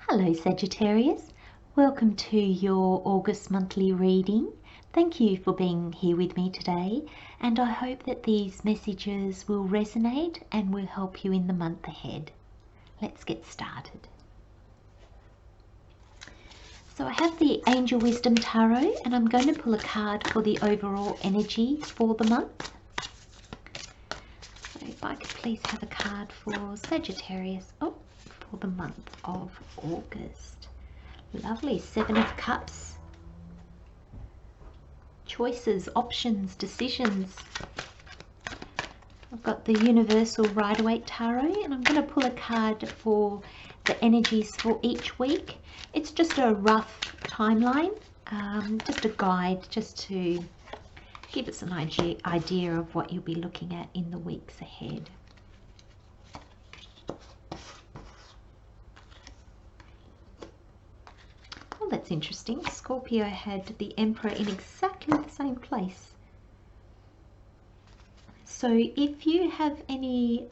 Hello Sagittarius, welcome to your August monthly reading. Thank you for being here with me today, and I hope that these messages will resonate and will help you in the month ahead. Let's get started. So I have the Angel Wisdom Tarot, and I'm going to pull a card for the overall energy for the month. So if I could please have a card for Sagittarius, for the month of August. Lovely, 7 of Cups. Choices, options, decisions. I've got the Universal Waite Tarot, and I'm going to pull a card for the energies for each week. It's just a rough timeline, just a guide, just to give us an idea of what you'll be looking at in the weeks ahead. Oh, that's interesting. Scorpio had the Emperor in exactly the same place. So if you have any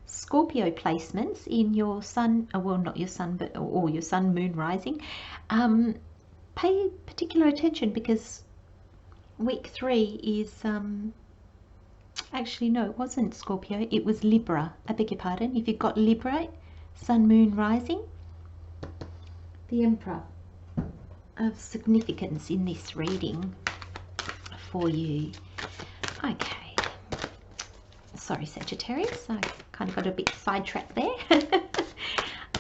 Scorpio placements in your sun, well, not your sun, but or your sun, moon, rising, pay particular attention, because week 3 is actually, no, it wasn't Scorpio, it was Libra. I beg your pardon. If you've got Libra, sun, moon, rising, the Emperor of significance in this reading for you. Okay, sorry Sagittarius, I kind of got a bit sidetracked there.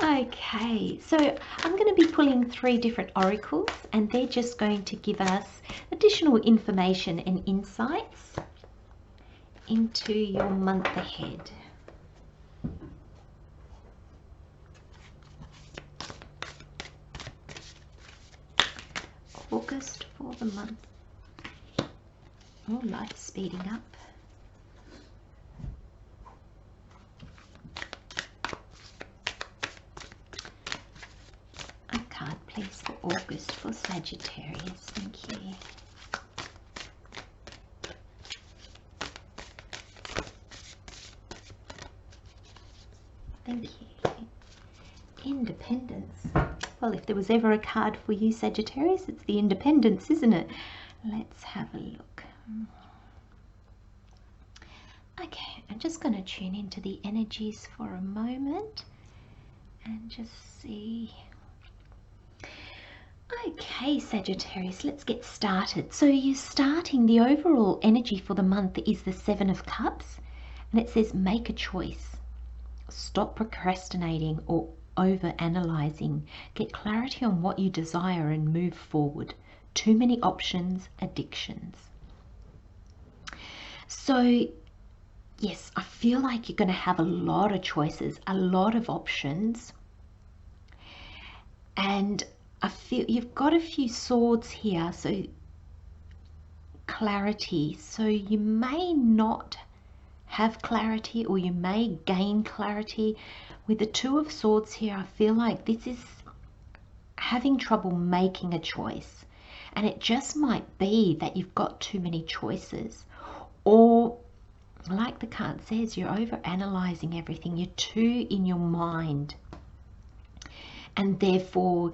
Okay, so I'm going to be pulling 3 different oracles, and they're just going to give us additional information and insights into your month ahead. August for the month. Oh, life's speeding up. A card, please, for August for Sagittarius. Thank you. Thank you. Independence. Well, if there was ever a card for you, Sagittarius, it's the Independence, isn't it? Let's have a look. Okay, I'm just going to tune into the energies for a moment and just see. Okay, Sagittarius, let's get started. So you're starting, the overall energy for the month is the 7 of Cups, and it says make a choice. Stop procrastinating or over-analyzing. Get clarity on what you desire and move forward. Too many options, addictions. So yes, I feel like you're going to have a lot of choices, a lot of options, and I feel you've got a few swords here, so clarity. So you may not have clarity, or you may gain clarity. With the 2 of Swords here, I feel like this is having trouble making a choice, and it just might be that you've got too many choices, or like the card says, you're over analyzing everything. You're too in your mind, and therefore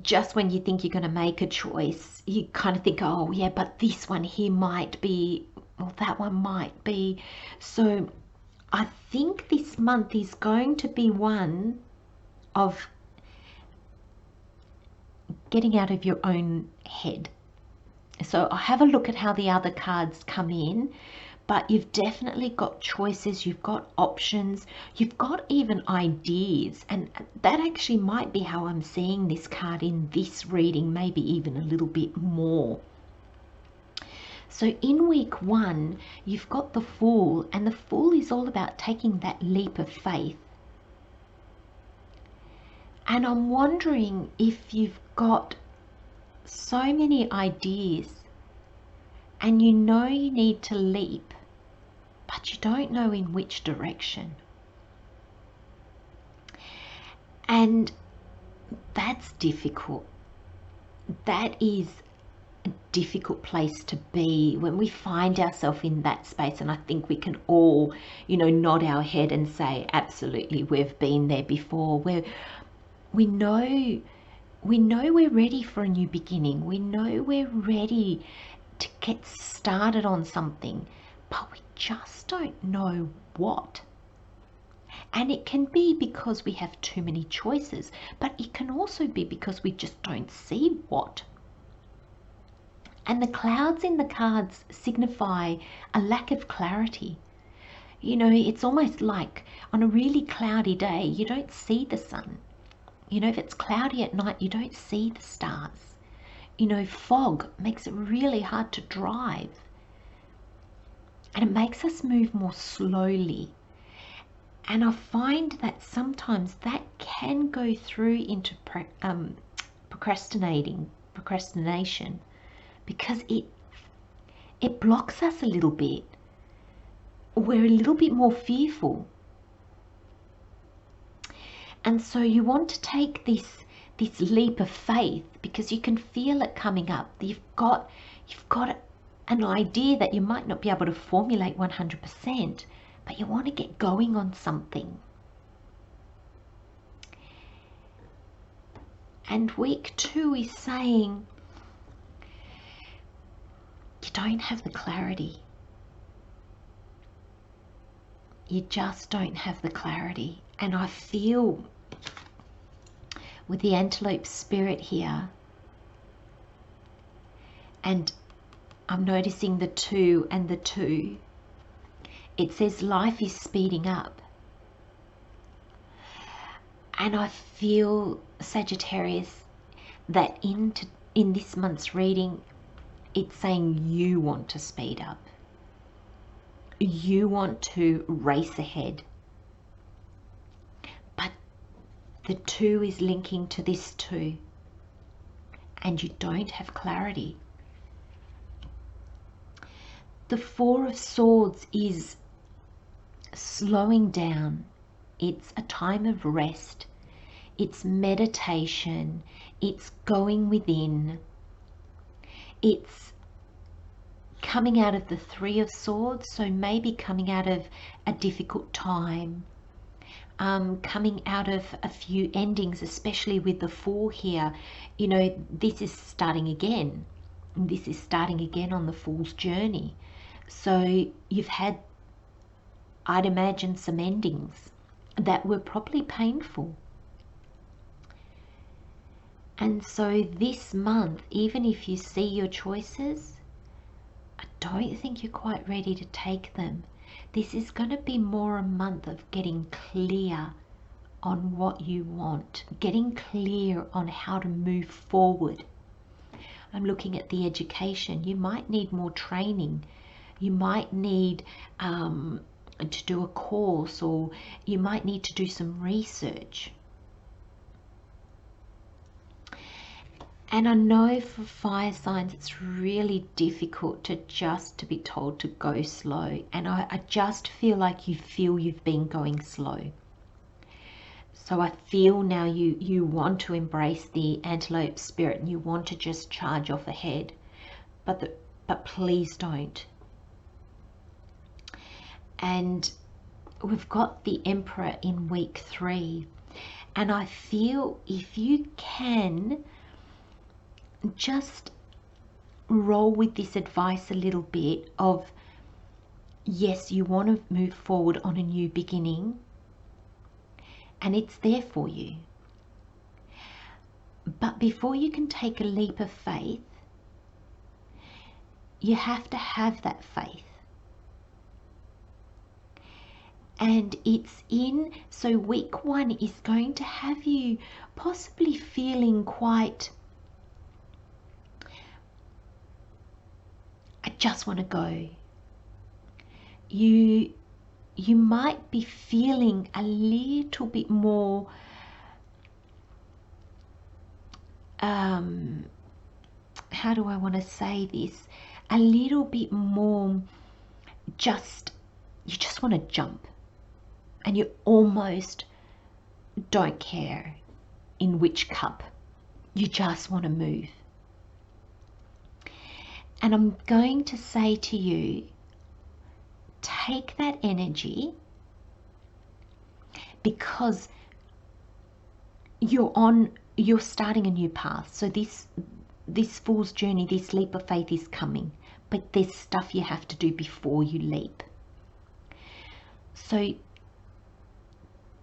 just when you think you're going to make a choice, you kind of think, oh yeah, but this one here might be, or that one might be. So I think this month is going to be one of getting out of your own head. So I'll have a look at how the other cards come in, but you've definitely got choices, you've got options, you've got even ideas, and that actually might be how I'm seeing this card in this reading, maybe even a little bit more. So in week 1, you've got the Fool, and the Fool is all about taking that leap of faith. And I'm wondering if you've got so many ideas and you know you need to leap, but you don't know in which direction. And that's difficult. That is a difficult place to be, when we find ourselves in that space. And I think we can all, you know, nod our head and say, absolutely, we've been there before, where we know we're ready for a new beginning. We know we're ready to get started on something, but we just don't know what. And it can be because we have too many choices, but it can also be because we just don't see what. And the clouds in the cards signify a lack of clarity. You know, it's almost like on a really cloudy day, you don't see the sun. You know, if it's cloudy at night, you don't see the stars. You know, fog makes it really hard to drive. And it makes us move more slowly. And I find that sometimes that can go through into procrastination, because it blocks us a little bit. We're a little bit more fearful. And so you want to take this leap of faith, because you can feel it coming up. You've got an idea that you might not be able to formulate 100%, but you want to get going on something. And week 2 is saying you don't have the clarity. You just don't have the clarity. And I feel with the antelope spirit here, and I'm noticing the 2 and the 2, it says life is speeding up. And I feel, Sagittarius, that in this month's reading, it's saying you want to speed up. You want to race ahead. But the 2 is linking to this 2. And you don't have clarity. The 4 of Swords is slowing down. It's a time of rest. It's meditation. It's going within. It's coming out of the 3 of Swords, so maybe coming out of a difficult time, coming out of a few endings, especially with the 4 here. You know, this is starting again. This is starting again on the Fool's journey. So you've had, I'd imagine, some endings that were probably painful. And so this month, even if you see your choices, I don't think you're quite ready to take them. This is going to be more a month of getting clear on what you want, getting clear on how to move forward. I'm looking at the education. You might need more training. You might need to do a course, or you might need to do some research. And I know for fire signs, it's really difficult to be told to go slow. And I just feel like you've been going slow. So I feel now you want to embrace the antelope spirit and you want to just charge off ahead. But please don't. And we've got the Emperor in week 3. And I feel if you can just roll with this advice a little bit of, yes, you want to move forward on a new beginning, and it's there for you. But before you can take a leap of faith, you have to have that faith. And it's so week 1 is going to have you possibly feeling quite, I just want to go. You might be feeling a little bit more how do I want to say this? A little bit more you just want to jump, and you almost don't care in which cup. You just want to move. And I'm going to say to you, take that energy, because you're starting a new path. So this fool's journey, this leap of faith is coming, but there's stuff you have to do before you leap. So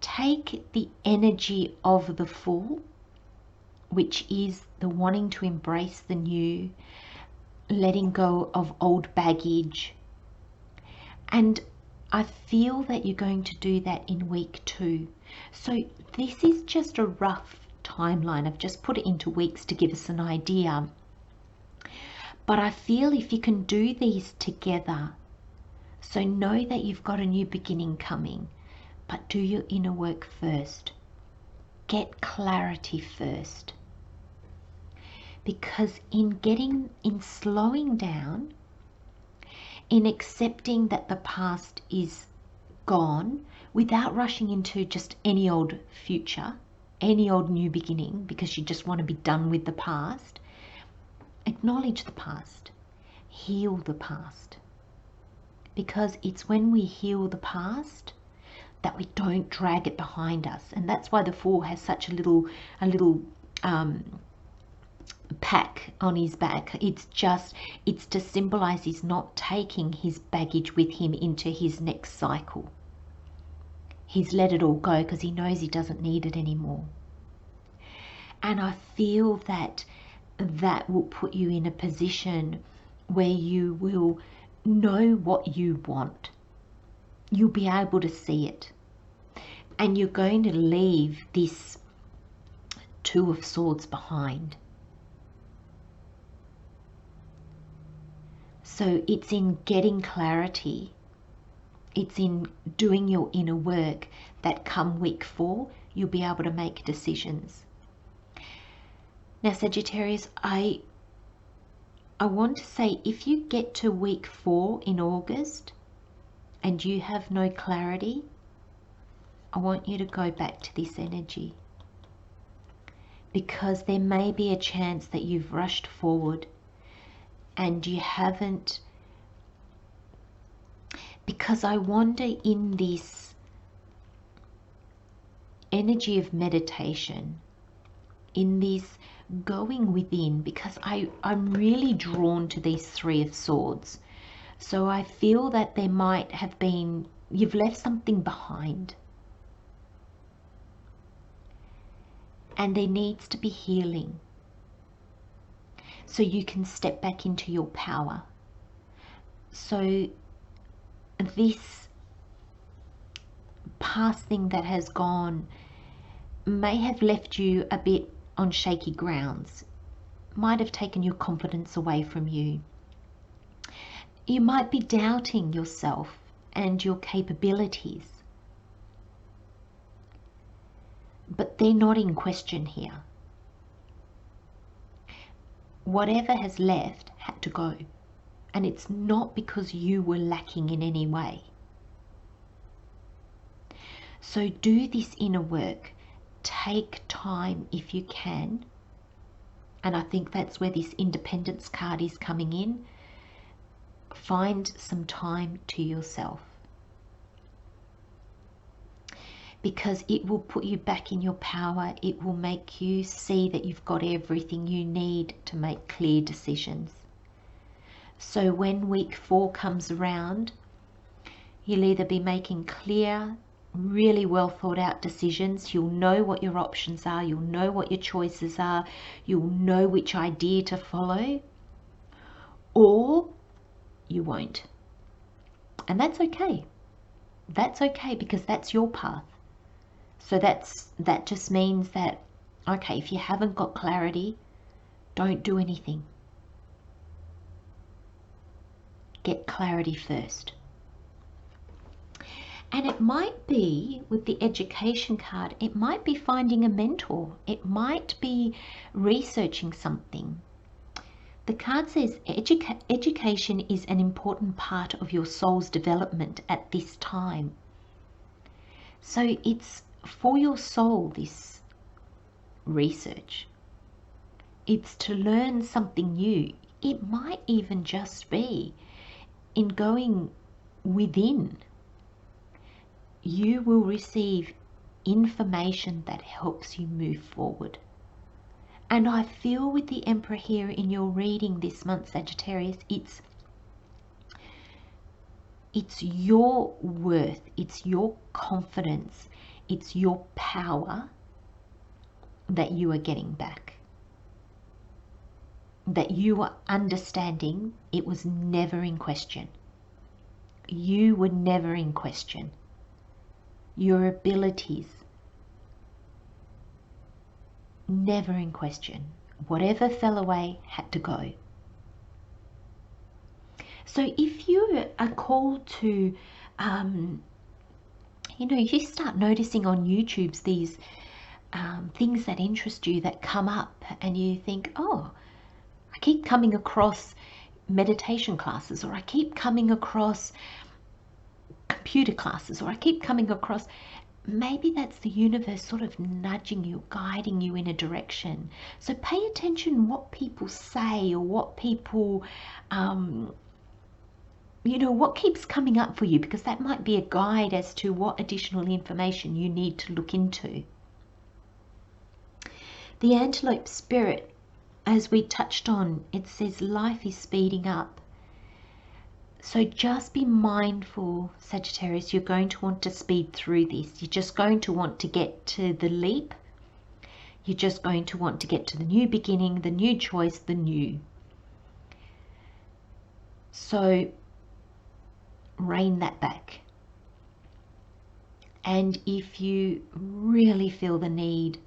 take the energy of the Fool, which is the wanting to embrace the new, letting go of old baggage. And I feel that you're going to do that in week 2. So this is just a rough timeline. I've just put it into weeks to give us an idea. But I feel if you can do these together, so know that you've got a new beginning coming, but do your inner work first. Get clarity first. Because in slowing down, in accepting that the past is gone, without rushing into just any old future, any old new beginning, because you just want to be done with the past, acknowledge the past, heal the past. Because it's when we heal the past that we don't drag it behind us. And that's why the Fool has such a little pack on his back. It's to symbolize he's not taking his baggage with him into his next cycle. He's let it all go because he knows he doesn't need it anymore. And I feel that will put you in a position where you will know what you want. You'll be able to see it. And you're going to leave this Two of Swords behind. So it's in getting clarity, it's in doing your inner work that come week 4, you'll be able to make decisions. Now, Sagittarius, I want to say, if you get to week 4 in August and you have no clarity, I want you to go back to this energy. Because there may be a chance that you've rushed forward and you haven't, because I wonder in this energy of meditation, in this going within, because I'm really drawn to these 3 of Swords. So I feel that there might have been, you've left something behind. And there needs to be healing. So you can step back into your power. So this past thing that has gone may have left you a bit on shaky grounds, might have taken your confidence away from you. You might be doubting yourself and your capabilities, but they're not in question here. Whatever has left had to go, and it's not because you were lacking in any way. So do this inner work. Take time if you can, and I think that's where this independence card is coming in. Find some time to yourself, because it will put you back in your power. It will make you see that you've got everything you need to make clear decisions. So when week 4 comes around, you'll either be making clear, really well thought out decisions. You'll know what your options are. You'll know what your choices are. You'll know which idea to follow, or you won't. And that's okay. That's okay, because that's your path. So that just means that, okay, if you haven't got clarity, don't do anything. Get clarity first. And it might be, with the education card, it might be finding a mentor. It might be researching something. The card says education is an important part of your soul's development at this time. So it's for your soul, this research. It's to learn something new. it might even just be in going within. You will receive information that helps you move forward. And I feel with the Emperor here in your reading this month, Sagittarius, it's your worth, it's your confidence, it's your power that you are getting back. That you are understanding it was never in question. You were never in question. Your abilities, never in question. Whatever fell away had to go. So if you are called to, you start noticing on YouTube's these things that interest you that come up, and you think, oh, I keep coming across meditation classes, or I keep coming across computer classes, or I keep coming across, maybe that's the universe sort of nudging you, guiding you in a direction. So pay attention what people say, or what people, what keeps coming up for you, because that might be a guide as to what additional information you need to look into. The antelope spirit, as we touched on, it says life is speeding up. So just be mindful, Sagittarius, you're going to want to speed through this. You're just going to want to get to the leap. You're just going to want to get to the new beginning, the new choice, the new. So rein that back. And if you really feel the need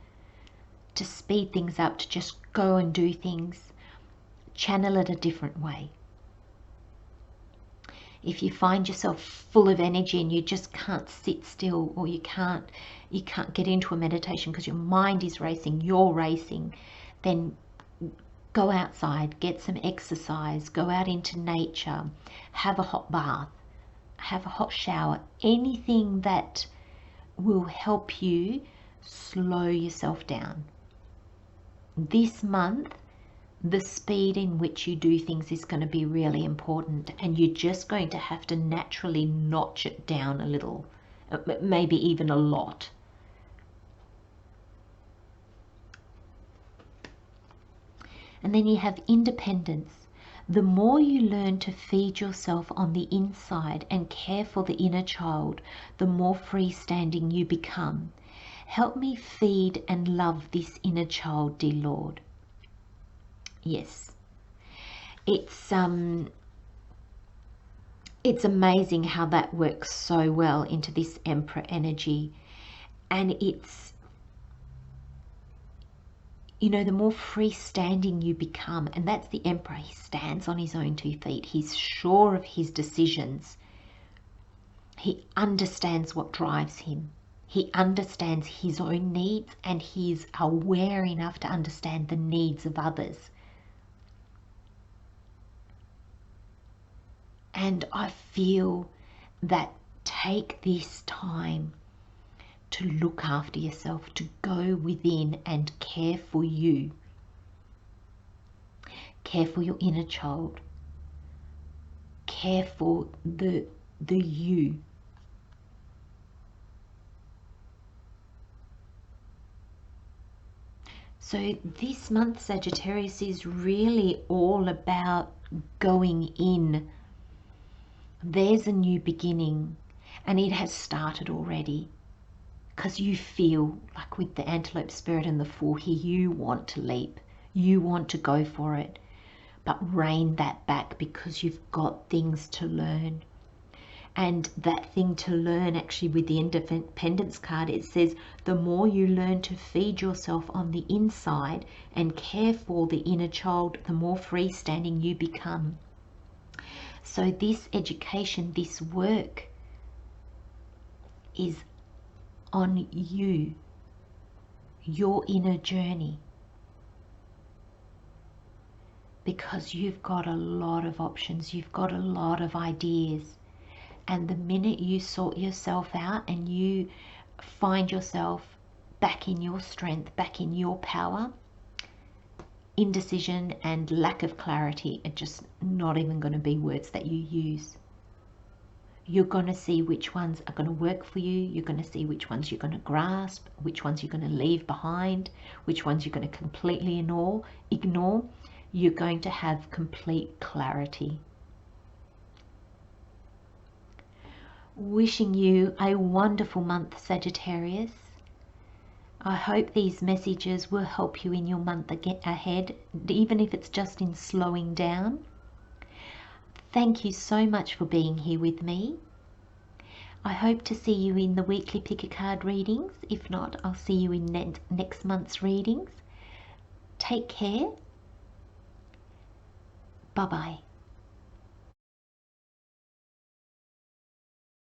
to speed things up, to just go and do things, channel it a different way. If you find yourself full of energy and you just can't sit still, or you can't get into a meditation because your mind is racing, you're racing, then go outside, get some exercise, go out into nature, have a hot bath, have a hot shower, anything that will help you slow yourself down. This month, the speed in which you do things is going to be really important, and you're just going to have to naturally notch it down a little, maybe even a lot. And then you have independence. The more you learn to feed yourself on the inside and care for the inner child, the more freestanding you become. Help me feed and love this inner child, dear Lord. Yes, it's amazing how that works so well into this Emperor energy. And it's, the more freestanding you become, and that's the Emperor, he stands on his own 2 feet, he's sure of his decisions, he understands what drives him, he understands his own needs, and he's aware enough to understand the needs of others. And I feel that take this time to look after yourself, to go within and care for you. Care for your inner child. Care for the you. So this month, Sagittarius, is really all about going in. There's a new beginning, and it has started already, because you feel like with the antelope spirit and the Fool here, you want to leap, you want to go for it, but rein that back, because you've got things to learn. And that thing to learn, actually, with the Independence card, it says the more you learn to feed yourself on the inside and care for the inner child, the more freestanding you become. So this education, this work is on you, your inner journey, because you've got a lot of options, you've got a lot of ideas. And the minute you sort yourself out and you find yourself back in your strength, back in your power, indecision and lack of clarity are just not even going to be words that you use. You're going to see which ones are going to work for you. You're going to see which ones you're going to grasp, which ones you're going to leave behind, which ones you're going to completely ignore. You're going to have complete clarity. Wishing you a wonderful month, Sagittarius. I hope these messages will help you in your month ahead, even if it's just in slowing down. Thank you so much for being here with me. I hope to see you in the weekly pick-a-card readings. If not, I'll see you in next month's readings. Take care. Bye-bye.